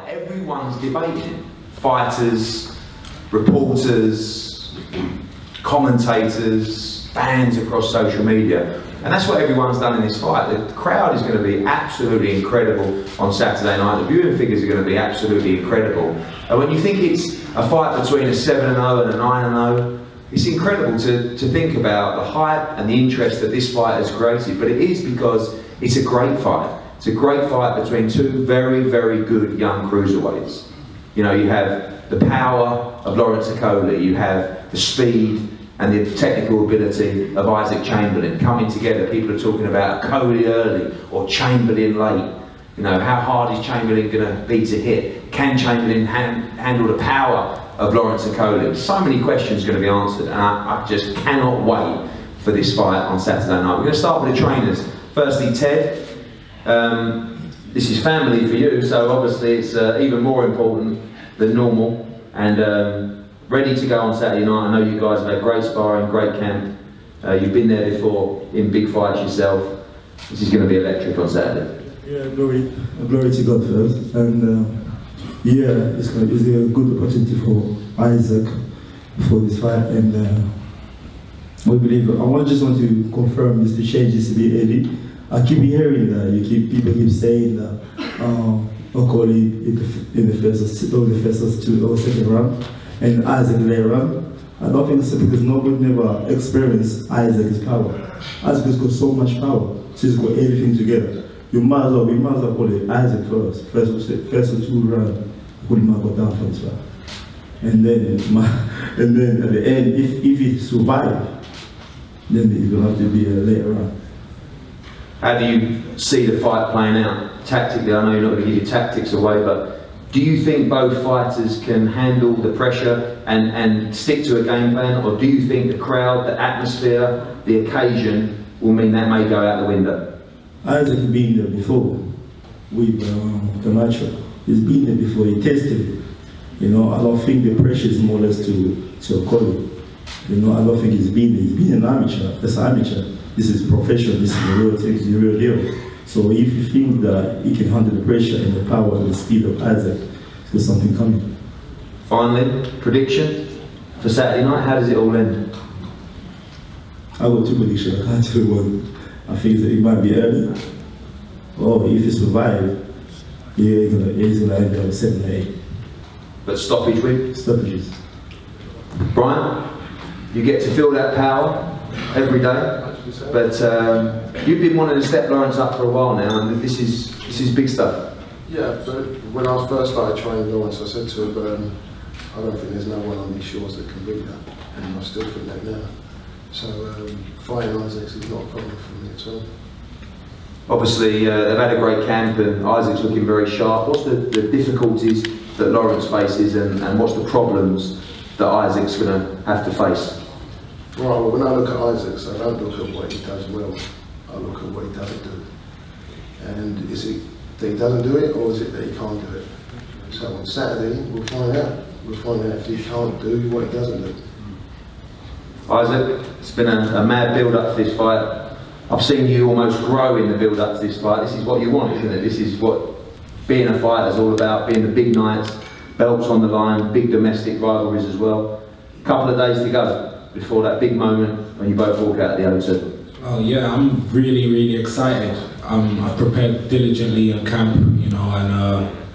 Everyone's debating. Fighters, reporters, commentators, fans across social media. And that's what everyone's done in this fight. The crowd is going to be absolutely incredible on Saturday night. The viewing figures are going to be absolutely incredible. And when you think it's a fight between a 7-0 and a 9-0, it's incredible to think about the hype and the interest that this fight has created. But it is because it's a great fight. It's a great fight between two very, very good young cruiserweights. You know, you have the power of Lawrence Okolie, you have the speed and the technical ability of Isaac Chamberlain coming together. People are talking about Okolie early or Chamberlain late. You know, how hard is Chamberlain going to be to hit? Can Chamberlain handle the power of Lawrence Okolie? So many questions are going to be answered, and I just cannot wait for this fight on Saturday night. We're going to start with the trainers. Firstly, Ted. This is family for you, so obviously it's even more important than normal. And ready to go on Saturday night. I know you guys have had great sparring, great camp. You've been there before in big fights yourself. This is going to be electric on Saturday. Yeah, glory to God first. And yeah, it's a good opportunity for Isaac for this fight. And we believe, I just want to confirm this, the changes to be early. I keep hearing that people keep saying that Okolie in the first or second round and Isaac later on. I don't think so, because nobody never experienced Isaac's power. Isaac has got so much power, so he's got everything together. We might as well call it Isaac first or two rounds, put him go down for this fight. And then at the end, if he survives, then it's gonna have to be later on. How do you see the fight playing out tactically? I know you're not going to give your tactics away, but do you think both fighters can handle the pressure and stick to a game plan, or do you think the crowd, the atmosphere, the occasion will mean that may go out the window? Isaac has been there before with Camacho. He's been there before, he tested it. You know, I don't think the pressure is more or less to Okolie. You know, I don't think he's been an amateur, that's an amateur. This is professional, this is the real thing, this is the real deal. So if you think that he can handle the pressure and the power and the speed of Isaac, there's something coming. Finally, prediction for Saturday night, how does it all end? I got two predictions, I can't tell you one. I think that it might be early. Or if he survives, yeah, he's gonna end up 7-8. But stoppage win? Stoppages. Brian, you get to feel that power every day. But you've been wanting to step Lawrence up for a while now, and this is big stuff. Yeah, but when I first started training Lawrence, I said to him, I don't think there's no one on these shores that can beat that, and I still think that now. So fighting Isaac is not a problem for me at all. Obviously, they've had a great camp, and Isaac's looking very sharp. What's the difficulties that Lawrence faces, and what's the problems that Isaac's going to have to face? Right, well, when I look at Isaac, I don't look at what he does well, I look at what he doesn't do. And is it that he doesn't do it, or is it that he can't do it? So on Saturday, we'll find out. We'll find out if he can't do what he doesn't do. Isaac, it's been a mad build-up to this fight. I've seen you almost grow in the build-up to this fight. This is what you want, isn't it? This is what being a fighter is all about, being the big nights, belts on the line, big domestic rivalries as well. A couple of days to go before that big moment when you both walk out of the O2. Oh yeah, I'm really excited. I've prepared diligently in camp, you know, and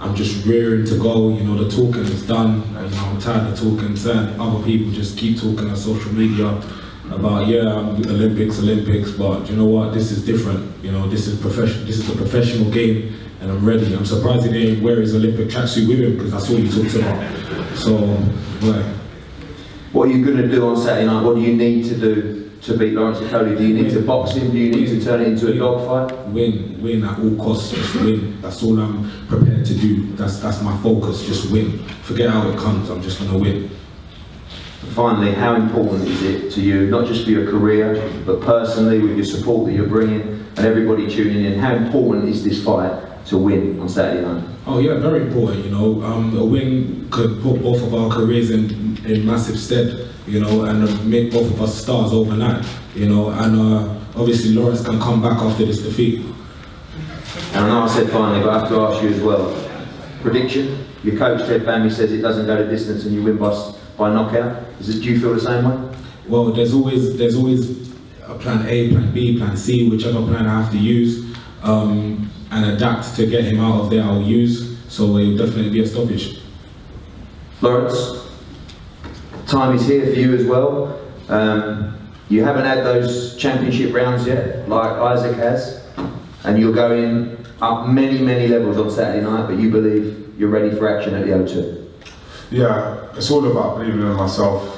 I'm just rearing to go. You know, the talking is done. You know, I'm tired of talking. Certain other people just keep talking on social media about, yeah, Olympics, but you know what? This is different. You know, this is a professional game, and I'm ready. I'm surprised he didn't wear his Olympic tracksuit with him, because that's all he talks about. So, yeah. What are you going to do on Saturday night? What do you need to do to beat Lawrence Okolie? Do you need to box him? Do you need to turn it into a dogfight? Win at all costs, just win. That's all I'm prepared to do. That's my focus, just win. Forget how it comes, I'm just going to win. Finally, how important is it to you, not just for your career, but personally with your support that you're bringing and everybody tuning in, how important is this fight to win on Saturday night? Oh yeah, very important, you know. A win could put both of our careers in massive stead, you know, and make both of us stars overnight, you know, and obviously Lawrence can come back after this defeat. And I know I said finally, but I have to ask you as well, prediction? Your coach, Ted Bamby, says it doesn't go the distance and you win by knockout. Do you feel the same way? Well, there's always a plan A, plan B, plan C, whichever plan I have to use, and adapt to get him out of there, I'll use. So it will definitely be a stoppage. Lawrence, time is here for you as well. You haven't had those championship rounds yet, like Isaac has, and you're going up many, many levels on Saturday night, but you believe you're ready for action at the O2. Yeah, it's all about believing in myself.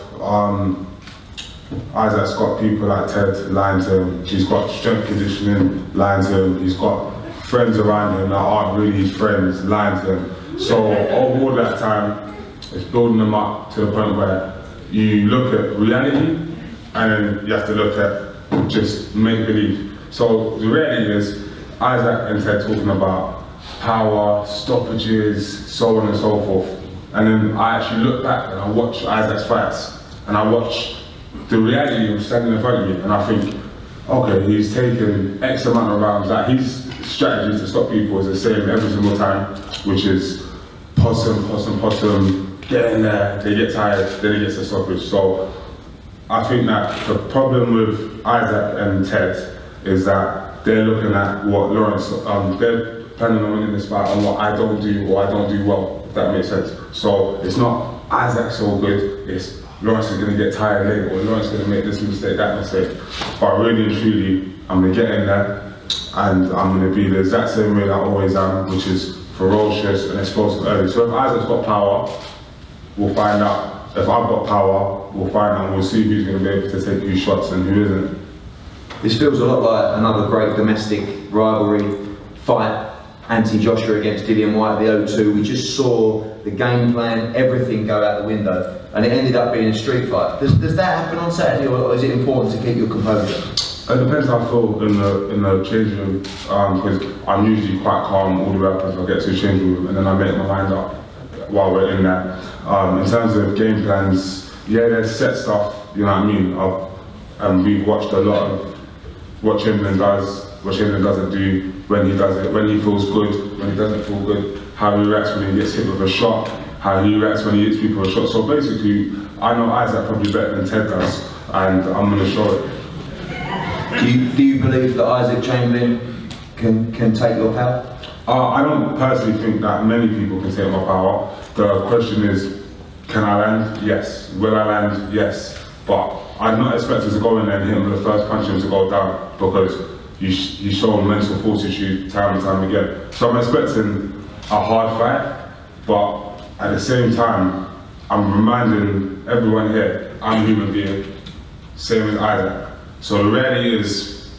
Isaac's got people like Ted lying to him, he's got strength conditioning lying to him, he's got friends around him that aren't really his friends lying to him. So over all that time, it's building them up to the point where you look at reality and then you have to look at just make believe. So the reality is Isaac and Ted talking about power, stoppages, so on and so forth. And then I actually look back and I watch Isaac's fights and I watch the reality of standing in front of me and I think, okay, he's taken X amount of rounds, like his strategy to stop people is the same every single time, which is possum, get in there, they get tired, then he gets a stoppage. So I think that the problem with Isaac and Ted is that they're looking at what Lawrence, they're planning on winning this fight on what I don't do or I don't do well, if that makes sense. So it's not Isaac's so good, it's Lawrence is going to get tired later or Lawrence is going to make this mistake, that mistake. But really and truly, I'm going to get in there and I'm going to be the exact same way that I always am, which is ferocious and explosive early. So if Isaac's got power, we'll find out. If I've got power, we'll find out and we'll see who's going to be able to take these shots and who isn't. This feels a lot like another great domestic rivalry fight, Anthony Joshua against Dillian White at the O2. We just saw the game plan, everything go out the window, and it ended up being a street fight. Does that happen on Saturday, or is it important to keep your composure? It depends how I feel in the change room, because I'm usually quite calm all the way up until I get to the change room, and then I make my mind up while we're in there. In terms of game plans, yeah, there's set stuff, you know what I mean? We've watched a lot of what Chamberlain does, what Chamberlain doesn't do, when he does it, when he feels good, when he doesn't feel good, how he reacts when he gets hit with a shot, how he reacts when he hits people with a shot. So basically, I know Isaac probably better than Ted does, and I'm going to show it. Do you believe that Isaac Chamberlain can take your power? I don't personally think that many people can take my power. The question is, can I land? Yes. Will I land? Yes. But I'm not expected to go in there and hit him with the first punch and to go down, because he's shown mental fortitude time and time again. So I'm expecting a hard fight, but at the same time, I'm reminding everyone here, I'm a human being, same as Isaac. So the reality is,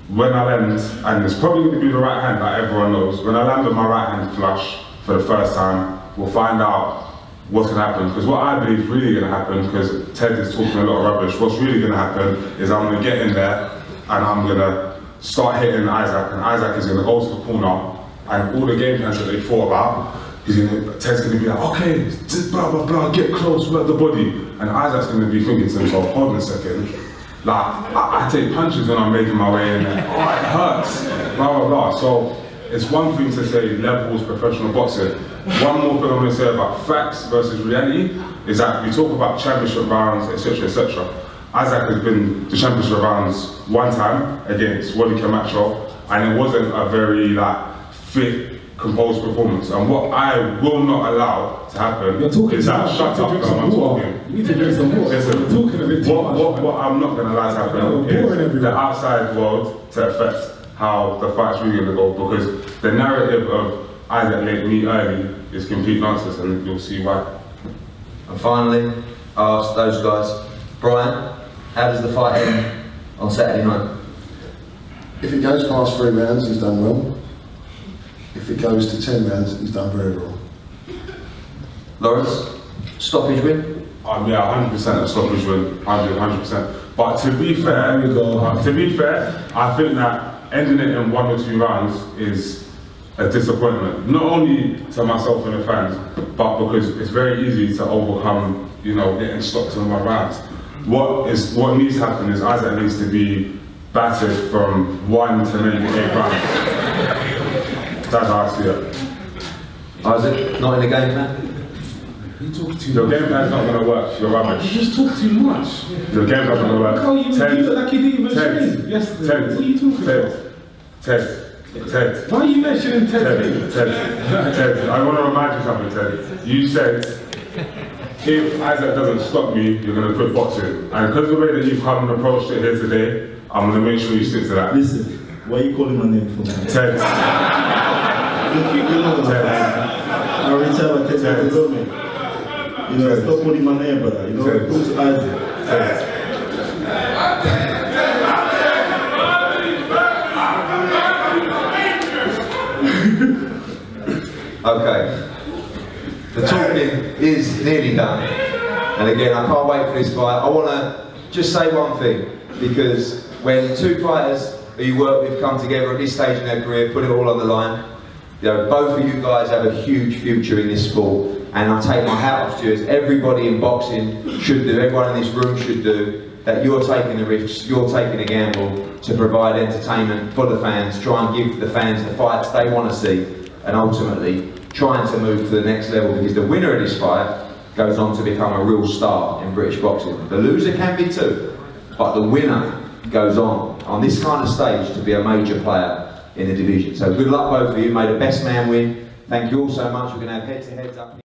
when I land, and it's probably going to be the right hand that everyone knows, when I land with my right hand flush for the first time, we'll find out what's going to happen. Because what I believe is really going to happen, because Ted is talking a lot of rubbish, what's really going to happen is I'm going to get in there and I'm going to start hitting Isaac, and Isaac is going to go to the corner, and all the game plans that they thought about, Ted's going to be like, okay, blah, blah, blah, get close, work the body. And Isaac's going to be thinking to himself, hold on a second, like, I take punches when I'm making my way in there, oh, it hurts, blah, blah, blah. So it's one thing to say levels professional boxing. One more thing I'm going to say about facts versus reality is that we talk about championship rounds, etc., etc. Isaac has been to championship rounds one time against Wally Camacho, and it wasn't a very fit, composed performance. And what I will not allow to happen is that shut up, I'm talking. You need to drink some more. Listen, you're talking a bit too much. What I'm not going to allow to happen is the outside world to affect how the fight's really going to go, because the narrative of Isaac late me early is complete nonsense, and you'll see why. And finally, I asked those guys, Brian, how does the fight end on Saturday night? If it goes past 3 rounds, he's done well. If it goes to 10 rounds, he's done very well. Lawrence, stoppage win? Yeah, 100% a stoppage win, 100%. But to be fair, I think that ending it in 1 or 2 rounds is a disappointment. Not only to myself and the fans, but because it's very easy to overcome, getting stopped in 1 round. What needs to happen is Isaac needs to be battered from 1 to maybe 8 rounds. That's how I see it. Isaac, not in the game plan? You talk too Your much. game plan's not going to work. You're rubbish. You just talk too much. Your game plan's not going to work. Carl, you look like you didn't even train yesterday. Ted, What are you talking about? Ted. Why are you mentioning Ted? Ted, I want to remind you something, Ted. You said, if Isaac doesn't stop me, you're going to quit boxing. And because of the way that you've come and approached it here today, I'm going to make sure you stick to that. Listen, why are you calling my name for me? Ted. You know what I reach out and tell you to go, man. You know, stop calling my name, brother. You know, go to Isaac. Okay. The talking is nearly done. And again, I can't wait for this fight. I want to just say one thing, because when two fighters who you work with come together at this stage in their career, put it all on the line, you know, both of you guys have a huge future in this sport, and I take my hat off to you, as everybody in boxing should do, everyone in this room should do, that you're taking the risks, you're taking a gamble to provide entertainment for the fans, try and give the fans the fights they want to see, and ultimately trying to move to the next level, because the winner of this fight goes on to become a real star in British boxing. The loser can be too, but the winner goes on this kind of stage to be a major player in the division. So good luck both of you, may the best man win. Thank you all so much. We're going to have head-to-heads up.